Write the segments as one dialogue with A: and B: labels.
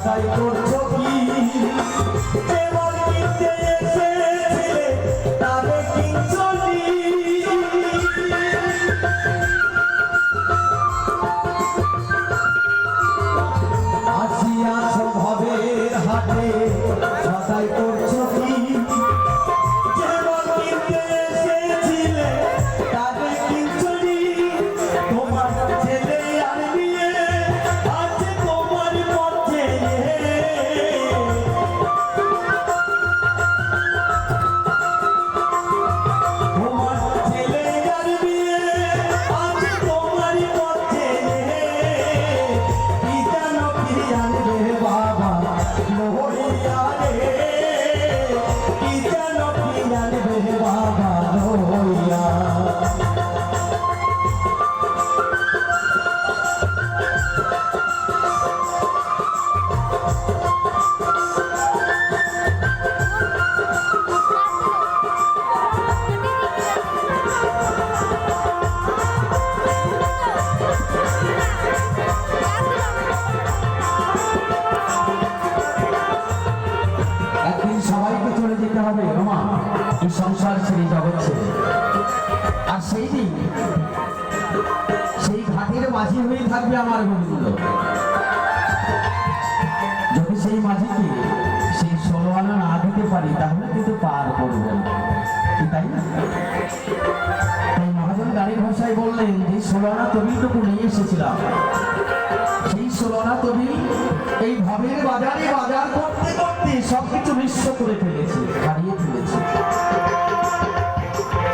A: সদাই করছো কি এবার কিনতে এসেছিলে তবে কিনছো নি আসিয়াছো ভবের হাটে সদাই করছো কি এবার কিনতে এসেছিলে তবে কিনছো নি তোমার ছেলে আর বিয়ে আছে তোমার পথে তোমার ছেলে আর বিয়ে আছে তোমার পথে কি জানো কি জানবে বাবা লোহিয়া রে কি জানো কি জানবে বাবা লোহিয়া একদিন সবাইকে চলে যেতে হবে রমা এই সংসার ছেড়ে জগৎ ছেড়ে আর সেই দিন সেই ঘাটের মাঝি হয়ে থাকবে আমার গোবিন্দ যদি সেই মাঝিকে সেই 16 আনা না দিতে পারি তাহলে কিন্তু পার করবেন কি তাই না তাই মহাজন গাড়ির ভাষায় বললেন যে 16 আনা তবিলটুকু নিয়ে এসেছিলাম সেই 16 আনা তবিল এই ভবের বাজারে বাজার করতে করতে সবকিছু মিশ্র করে ফেলেছে হারিয়ে ফেলেছে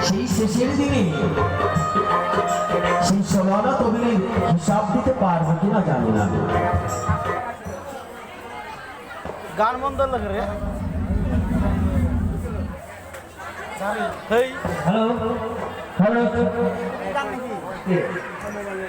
A: সেই শেষের দিনে সেই 16 আনা তবিলের হিসাব দিতে পারবো কিনা জানি না
B: গান বন্ধ লাগে রে
A: হ্যালো হ্যালো